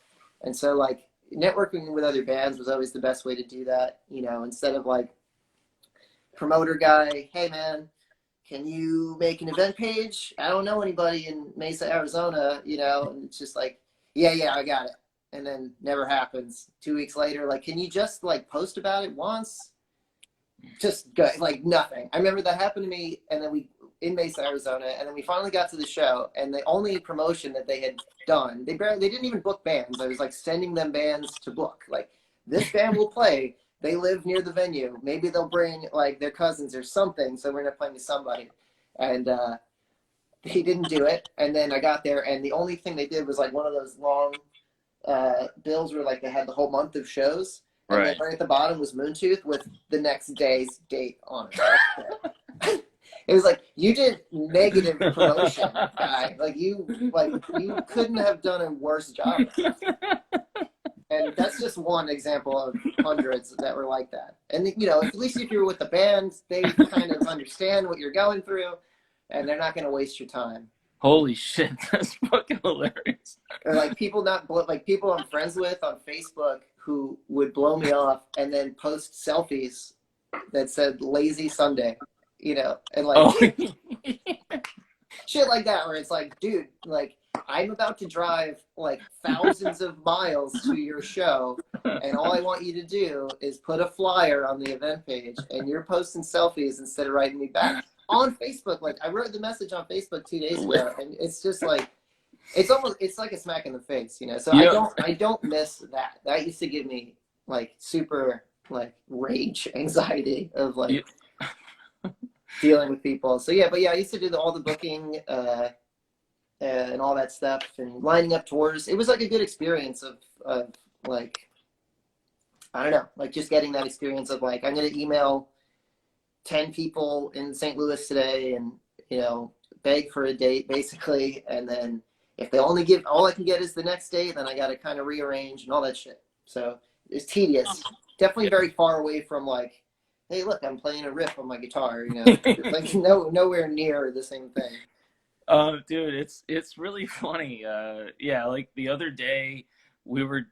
And so like networking with other bands was always the best way to do that, you know, instead of like promoter guy, hey man, can you make an event page? I don't know anybody in Mesa, Arizona, you know, and it's just like, yeah, I got it. And then never happens. 2 weeks later, like, can you just like post about it once? Just good, like nothing. I remember that happened to me, and then we in Mesa, Arizona, and then we finally got to the show, and the only promotion that they had done, they didn't even book bands. I was like sending them bands to book. Like, this band will play. They live near the venue. Maybe they'll bring like their cousins or something. So we're not playing to somebody, and they didn't do it. And then I got there, and the only thing they did was like one of those long bills where like they had the whole month of shows, and then Right. right at the bottom was Moontooth with the next day's date on it. It was like, you did negative promotion, guy. Like you couldn't have done a worse job. And that's just one example of hundreds that were like that. And you know, at least if you're with the band, they kind of understand what you're going through, and they're not going to waste your time. Holy shit, that's fucking hilarious. Or like people not like people I'm friends with on Facebook who would blow me off and then post selfies that said "lazy Sunday," you know, and like Oh. shit like that, where it's like, dude, like I'm about to drive like thousands of miles to your show, and all I want you to do is put a flyer on the event page, and you're posting selfies instead of writing me back on Facebook. Like I wrote the message on Facebook 2 days ago, and it's just like it's like a smack in the face, you know. So Yeah. I don't miss that. That used to give me like super like rage anxiety of like Yeah. dealing with people. So yeah, but yeah, I used to do all the booking and all that stuff and lining up tours. It was like a good experience of like, I don't know, like just getting that experience of like, I'm going to email 10 people in St. Louis today and, you know, beg for a date basically. And then if they only give, all I can get is the next date, then I got to kind of rearrange and all that shit. So it's tedious. Definitely very far away from like, hey, look, I'm playing a riff on my guitar, you know, like nowhere near the same thing. Dude, it's really funny. Yeah, like the other day we were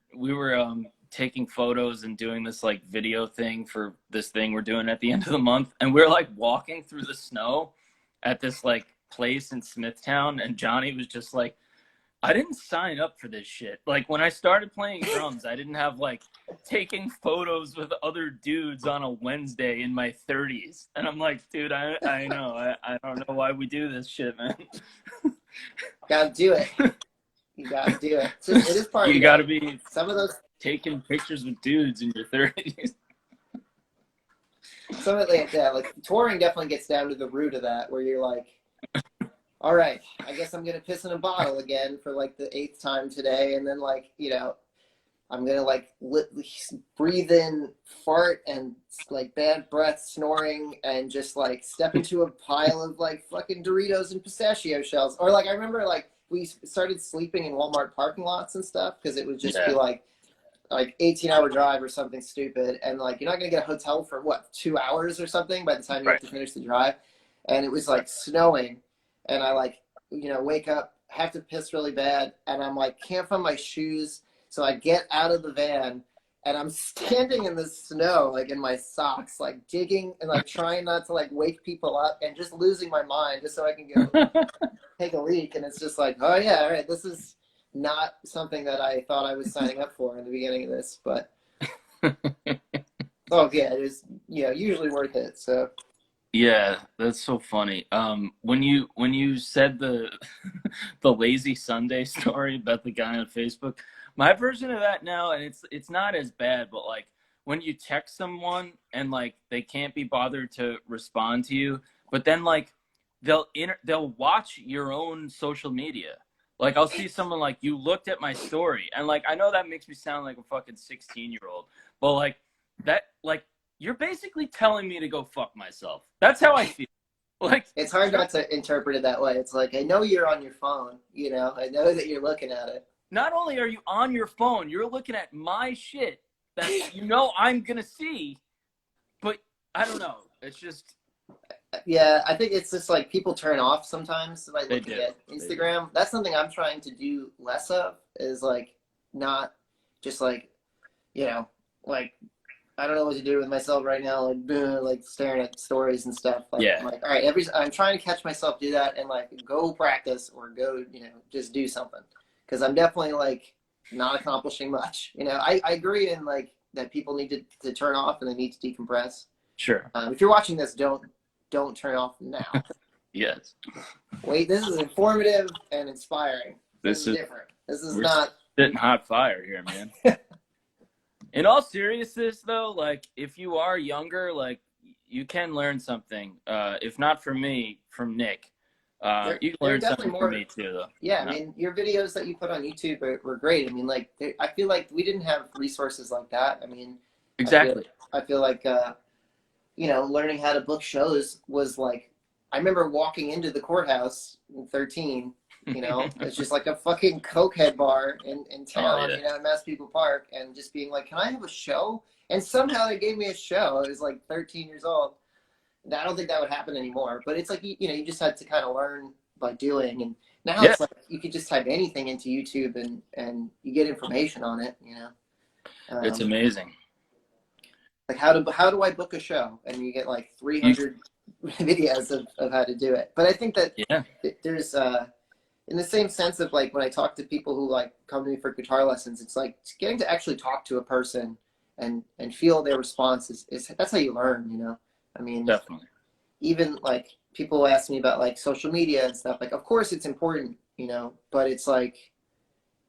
taking photos and doing this like video thing for this thing we're doing at the end of the month, and we're like walking through the snow at this like place in Smithtown, and Johnny was just like, I didn't sign up for this shit. Like when I started playing drums, I didn't have like taking photos with other dudes on a Wednesday in my 30s. And I'm like, dude, I know. I don't know why we do this shit, man. Gotta do it. You gotta do it. It is part of You the got to game. be Some of those, taking pictures with dudes in your 30s. some of it, yeah, like touring definitely gets down to the root of that, where you're like, all right, I guess I'm gonna piss in a bottle again for like the 8th time today, and then like, you know, I'm gonna like breathe in fart and like bad breath, snoring, and just like step into a pile of like fucking Doritos and pistachio shells. Or like I remember like we started sleeping in Walmart parking lots and stuff because it would just be like 18-hour drive or something stupid, and like you're not gonna get a hotel for what, 2 hours or something by the time you have Right. to finish the drive, and it was like snowing, and I like, you know, wake up, have to piss really bad, and I'm like can't find my shoes, so I get out of the van, and I'm standing in the snow like in my socks, like digging and like trying not to like wake people up, and just losing my mind just so I can go take a leak, and it's just like, oh yeah, all right, this is not something that I thought I was signing up for in the beginning of this, but oh yeah, it is, you know, usually worth it. So Yeah, that's so funny. When you said the the lazy Sunday story about the guy on Facebook, my version of that now, and it's not as bad, but like when you text someone and like they can't be bothered to respond to you, but then like they'll watch your own social media. Like I'll see someone like, you looked at my story, and like I know that makes me sound like a fucking 16-year-old, but like that, like you're basically telling me to go fuck myself. That's how I feel. Like It's hard not to interpret it that way. It's like, I know you're on your phone, you know, I know that you're looking at it. not only are you on your phone, you're looking at my shit that you know I'm gonna see, but I don't know. It's just Yeah, I think it's just like people turn off sometimes by they looking do. at They do. Instagram. That's something I'm trying to do less of, is like not just like, you know, like I don't know what to do with myself right now, like staring at stories and stuff. Like I'm Yeah, like, all right, I'm trying to catch myself do that and like go practice or go, you know, just do something. Because I'm definitely like not accomplishing much. You know, I agree in like that people need to turn off and they need to decompress. sure. If you're watching this, don't turn off now. Yes. Wait, this is informative and inspiring. This This is is different. This is we're not. spitting hot fire here, man. In all seriousness, though, like if you are younger, like you can learn something. If not from me, from Nick. You can There are learn definitely something from more. me too, though. Yeah, I No, mean, your videos that you put on YouTube were great. I mean, like, I feel like we didn't have resources like that. I mean, I feel, exactly. I feel like, you know, learning how to book shows was like, I remember walking into the courthouse in 13, you know, it's just like a fucking cokehead bar in Oh town, yeah, you know, in Massapequa Park, and just being like, can I have a show? And somehow they gave me a show. I was like 13 years old. I don't think that would happen anymore. But it's like, you know, you just had to kind of learn by doing. And now yeah. it's like you could just type anything into YouTube and you get information on it, you know. It's Um, amazing. like how do I book a show? And you get like You, 300 videos of how to do it. But I think that yeah, there's in the same sense of like when I talk to people who like come to me for guitar lessons, it's like getting to actually talk to a person and feel their response is that's how you learn, you know. I mean, definitely. even like people ask me about like social media and stuff, like of course it's important, you know, but it's like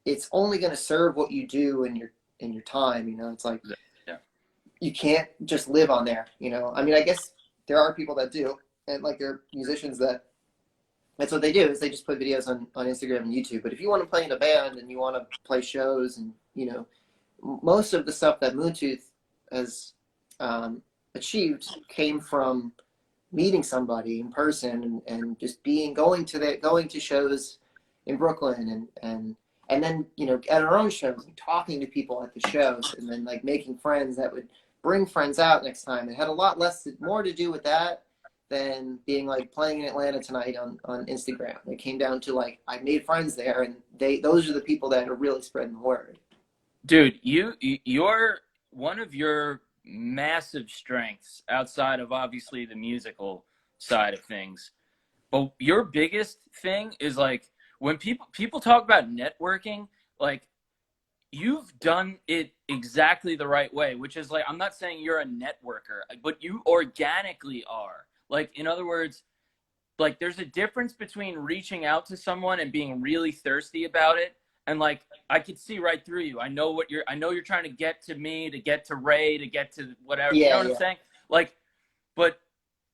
it's only going to serve what you do in your time, you know. It's like Yeah, you can't just live on there, you know. I mean, I guess there are people that do, and like there are musicians that that's what they do, is they just put videos on Instagram and YouTube. But if you want to play in a band and you want to play shows, and you know, most of the stuff that Moontooth has achieved came from meeting somebody in person and just going to shows in Brooklyn and then, you know, at our own shows and talking to people at the shows and then like making friends that would bring friends out next time. It had a lot more to do with that than being like playing in Atlanta tonight on Instagram. It came down to like I made friends there, and those are the people that are really spreading the word. dude, you're one of your massive strengths outside of obviously the musical side of things. But your biggest thing is like when people talk about networking, like you've done it exactly the right way, which is like I'm not saying you're a networker, but you organically are. Like in other words, like there's a difference between reaching out to someone and being really thirsty about it, and like I could see right through you. I know you're trying to get to me, to get to Ray, to get to whatever, you know Yeah, what I'm yeah, saying? Like, but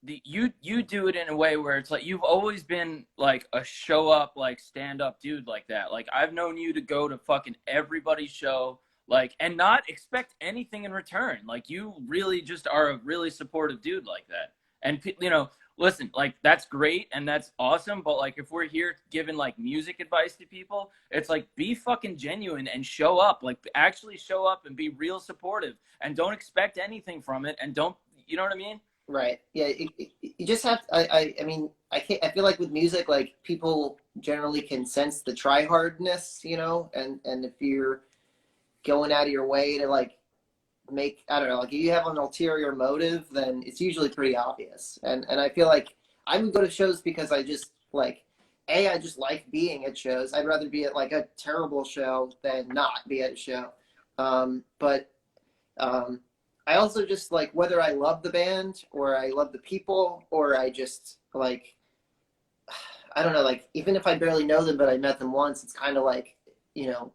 you do it in a way where it's like you've always been like a show up, like stand up dude like that. Like I've known you to go to fucking everybody's show, like, and not expect anything in return. Like you really just are a really supportive dude like that. And you know, listen, like that's great and that's awesome, but like if we're here giving like music advice to people, it's like be fucking genuine and show up. Like actually show up and be real supportive and don't expect anything from it, and don't, you know what I mean? right. Yeah, you just have to, I mean, I can't, I feel like with music, like people generally can sense the try hardness, you know, and if you're going out of your way to like make, I don't know, like if you have an ulterior motive, then it's usually pretty obvious. And I feel like I would go to shows because I just like, I just like being at shows. I'd rather be at like a terrible show than not be at a show. But um, I also just like, whether I love the band or I love the people or I just like, I don't know, like even if I barely know them, but I met them once, it's kind of like, you know,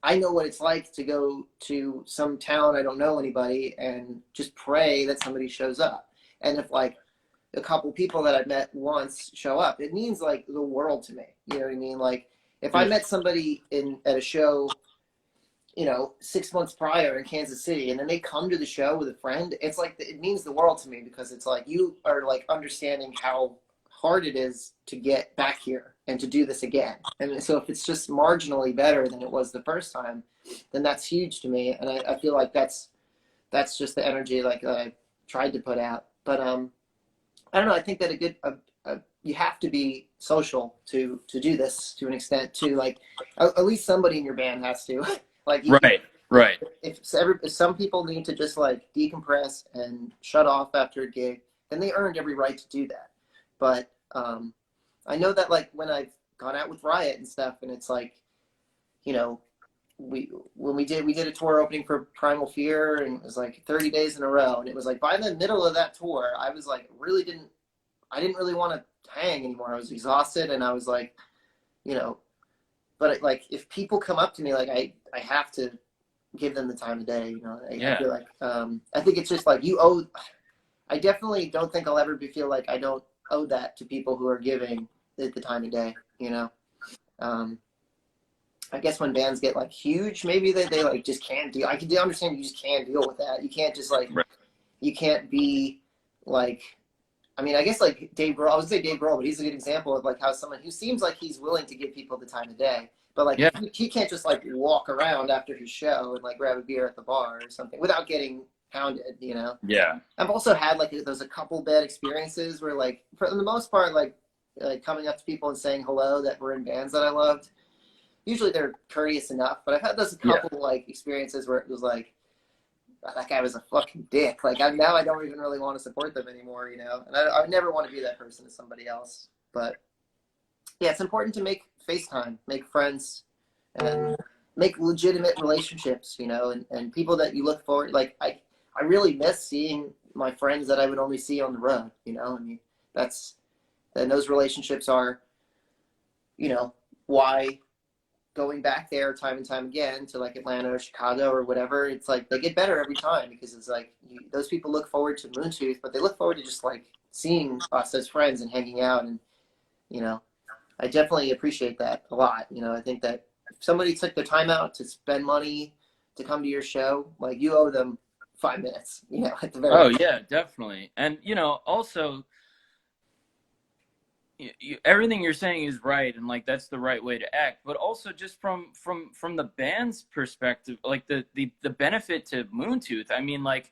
I know what it's like to go to some town I don't know anybody and just pray that somebody shows up. And if like a couple people that I met once show up, it means like the world to me. You know what I mean? Like if I Yeah. met somebody at a show, 6 months prior in Kansas City, and then they come to the show with a friend, it's like it means the world to me, because it's like you are like understanding how hard it is to get back here and to do this again. And so if it's just marginally better than it was the first time, then that's huge to me. And I feel like that's just the energy like that I tried to put out. But I don't know. I think that you have to be social to do this to an extent too. Like at least somebody in your band has to. Like you, Right. Right. if some people need to just like decompress and shut off after a gig, then they earned every right to do that. But I know that like when I've gone out with Riot and stuff, and it's like, you know, we did a tour opening for Primal Fear, and it was like 30 days in a row, and it was like by the middle of that tour, I was like I didn't really want to hang anymore. I was exhausted, and I was like, you know, but like if people come up to me, like I have to give them the time of day. I Yeah. feel like I think it's just like you owe. I definitely don't think I'll ever feel like I don't owe that to people who are giving it the time of day. Um, I guess when bands get like huge, maybe they like just can't deal. I can understand you just can't deal with that. You can't just like Right. you can't be like. I mean, I guess like Dave Grohl. I would say Dave Grohl, but he's a good example of like how someone who seems like he's willing to give people the time of day, but like Yeah. he can't just like walk around after his show and like grab a beer at the bar or something without getting hounded. Yeah. I've also had like there's a couple bad experiences where like for the most part like coming up to people and saying hello that were in bands that I loved. Usually they're courteous enough, but I've had those Yeah. couple like experiences where it was like that guy was a fucking dick. Like now I don't even really want to support them anymore, And I would never want to be that person to somebody else. But yeah, it's important to make FaceTime, make friends, and make legitimate relationships, and people that you look forward. Like I really miss seeing my friends that I would only see on the road. I mean, then those relationships are, why going back there time and time again to like Atlanta or Chicago or whatever, it's like they get better every time, because it's like those people look forward to Moontooth, but they look forward to just like seeing us as friends and hanging out. And I definitely appreciate that a lot. I think that if somebody took their time out to spend money to come to your show, like you owe them 5 minutes, at the very Oh least. yeah, definitely. And also everything you're saying is right, and like that's the right way to act, but also just from the band's perspective, like the benefit to Moontooth, I mean, like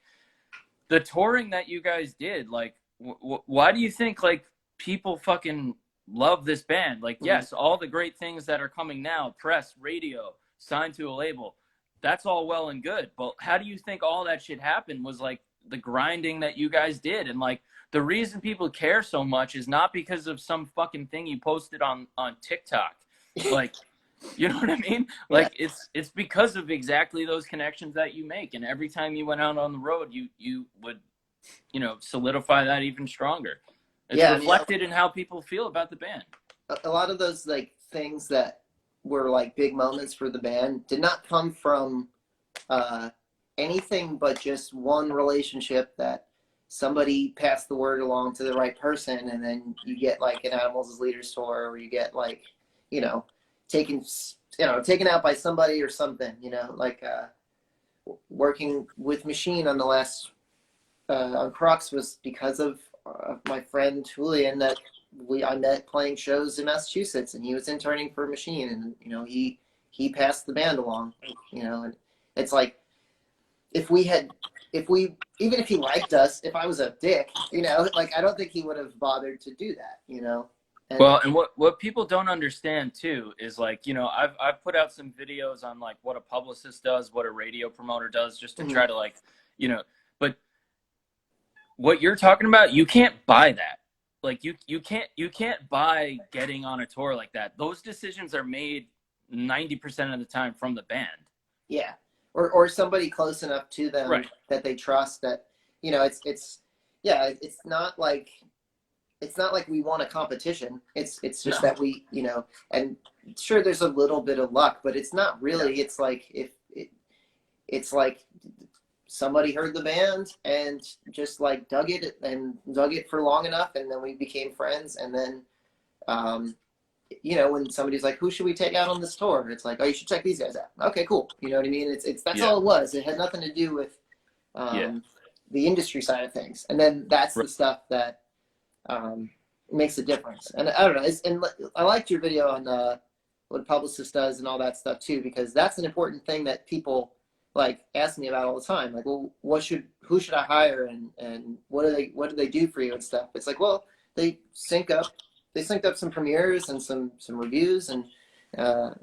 the touring that you guys did, like why do you think like people fucking love this band? Like, Mm-hmm. yes, all the great things that are coming now, press, radio, signed to a label, that's all well and good, but how do you think all that shit happened was like the grinding that you guys did? And like the reason people care so much is not because of some fucking thing you posted on TikTok. Like, you know what I mean? Yeah. Like it's because of exactly those connections that you make, and every time you went out on the road, you would, solidify that even stronger. It's Yeah. I mean, reflected in how people feel about the band. a lot of those like things that were like big moments for the band did not come from uh, anything but just one relationship that somebody passed the word along to the right person, and then you get like an Animals as Leaders tour, or you get like you know taken taken out by somebody or something, like working with Machine on the last on Crux was because of my friend Julian that I met playing shows in Massachusetts, and he was interning for Machine, and he passed the band along, and it's like if we even if he liked us, if I was a dick, like I don't think he would have bothered to do that. And Well, and what people don't understand too is like, I've put out some videos on like what a publicist does, what a radio promoter does, just to mhm. try to like, but what you're talking about, you can't buy that. Like you can't buy getting on a tour like that. Those decisions are made 90% of the time from the band. Yeah, or somebody close enough to them Right. that they trust that it's yeah, it's not like we want a competition. It's No. just that and sure there's a little bit of luck, but it's not Yeah. really. It's like it's like somebody heard the band and just like dug it for long enough, and then we became friends. And then you know, when somebody's like, who should we take out on this tour? It's like, oh, you should check these guys out. Okay, cool. You know what I mean? It's that's Yeah. all it was. It had nothing to do with Yeah. the industry side of things. And then that's Right. the stuff that makes a difference. And I don't know. And I liked your video on what a publicist does and all that stuff too, because that's an important thing that people like ask me about all the time. Like, well, who should I hire, and what do they do for you and stuff? It's like, well, they synced up some premieres and some reviews and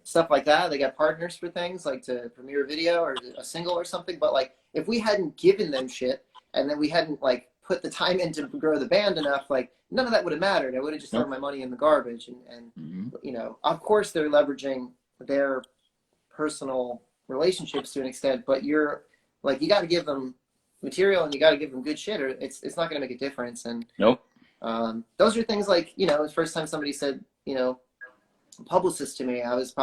stuff like that. They got partners for things like to premiere a video or a single or something. But like, if we hadn't given them shit, and then we hadn't like put the time in to grow the band enough, like none of that would have mattered. I would have just thrown my money in the garbage. And you know, of course they're leveraging their personal relationships to an extent, but you're like, you got to give them material and you got to give them good shit, or it's not going to make a difference. And Nope. those are things like, you know, the first time somebody said, you know, publicist to me, I was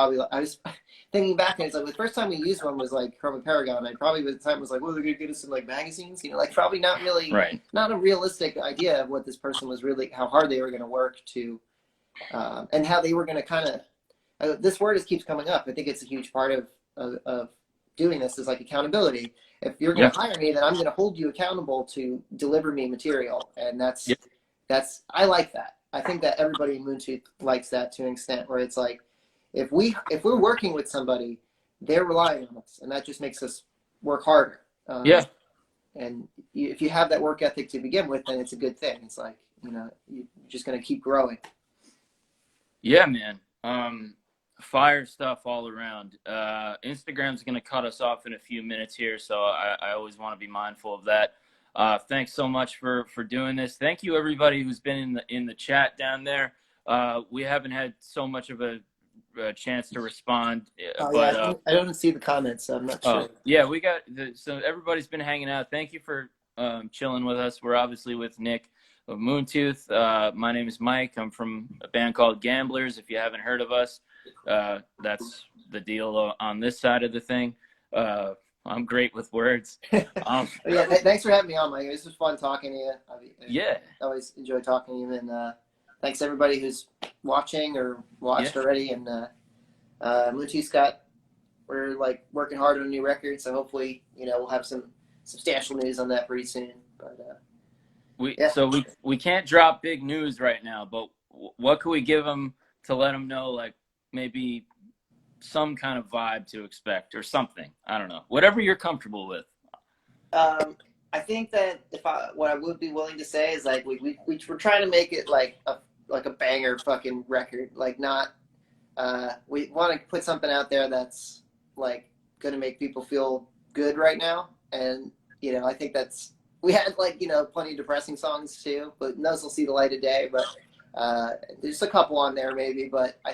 thinking back, and it's like the first time we used one was like Chroma Paragon. I probably at the time was like, well, they're gonna get us in like magazines, you know, like probably not really, Right. not a realistic idea of what this person was really, how hard they were going to work to, and how they were going to kind of, this word keeps coming up. I think it's a huge part of doing this is like accountability. If you're going to hire me, then I'm going to hold you accountable to deliver me material, and that's I like that. I think that everybody in Moontooth likes that to an extent, where it's like, if we're working with somebody, they're relying on us, and that just makes us work harder. And if you have that work ethic to begin with, then it's a good thing. It's like, you know, you're just going to keep growing. Yeah, man. Fire stuff all around. Instagram's going to cut us off in a few minutes here, so I always want to be mindful of that. Thanks so much for doing this. Thank you, everybody who's been in the chat down there. We haven't had so much of a chance to respond. But I don't see the comments, so I'm not sure. Yeah, we got so everybody's been hanging out. Thank you for chilling with us. We're obviously with Nick of Moontooth. My name is Mike. I'm from a band called Gamblers. If you haven't heard of us, that's the deal on this side of the thing. I'm great with words. Thanks for having me on, Mike. This was fun talking to you. Yeah. I always enjoy talking to you, and thanks everybody who's watching or watched already. And Moontooth Scott, we're like working hard on a new record, so hopefully, you know, we'll have some substantial news on that pretty soon. But we can't drop big news right now, but what can we give them to let them know, like maybe some kind of vibe to expect or something? I don't know, whatever you're comfortable with. I think that what I would be willing to say is like we're trying to make it like a banger fucking record, like not we want to put something out there that's like gonna make people feel good right now. And you know, I think that's, we had like, you know, plenty of depressing songs too, but those will see the light of day. But there's a couple on there maybe, but I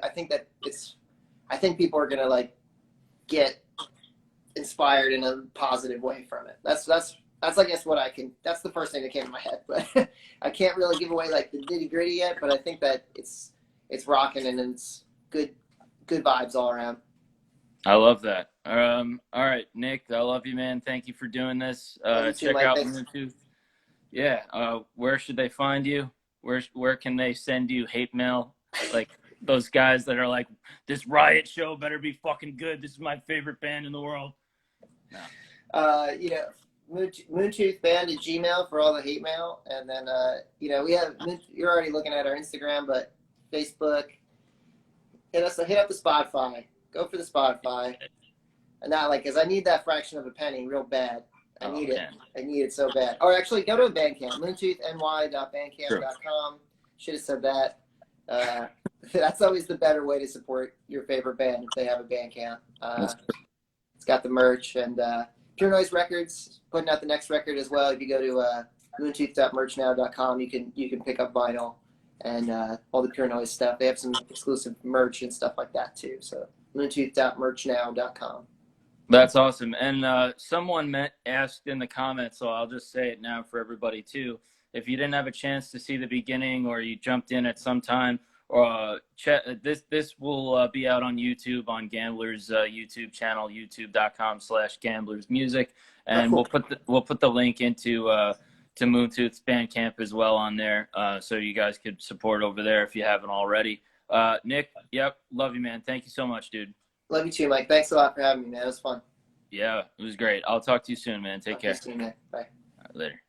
think people are gonna like get inspired in a positive way from it. That's I guess that's the first thing that came to my head. But I can't really give away like the nitty gritty yet. But I think that it's rocking, and it's good vibes all around. I love that. All right, Nick, I love you, man. Thank you for doing this. Check out Moontooth. Yeah. Where should they find you? Where can they send you hate mail? Like those guys that are like, this Riot show better be fucking good. This is my favorite band in the world. No. You know, Moontooth Band at Gmail for all the hate mail. And then, you know, you're already looking at our Instagram, but Facebook, hit up the Spotify. Go for the Spotify. And not like, because I need that fraction of a penny real bad. I need it so bad. Or actually, go to a Bandcamp, moontoothny.bandcamp.com. Should have said that. That's always the better way to support your favorite band if they have a Bandcamp. It's got the merch, and Pure Noise Records putting out the next record as well. If you go to moontooth.merchnow.com, you can pick up vinyl and all the Pure Noise stuff. They have some exclusive merch and stuff like that too. So moontooth.merchnow.com. That's awesome. And someone asked in the comments, so I'll just say it now for everybody too. If you didn't have a chance to see the beginning, or you jumped in at some time, This will be out on YouTube on Gamblers YouTube channel, youtube.com/gamblersmusic, Oh, and cool. we'll put the link into to Moontooth's Bandcamp as well on there, so you guys could support over there if you haven't already. Nick, yep, love you, man. Thank you so much, dude. Love you too, Mike. Thanks a lot for having me, man. It was fun. Yeah, it was great. I'll talk to you soon, man. Take Talk to you care. soon, man. Bye. All right, later.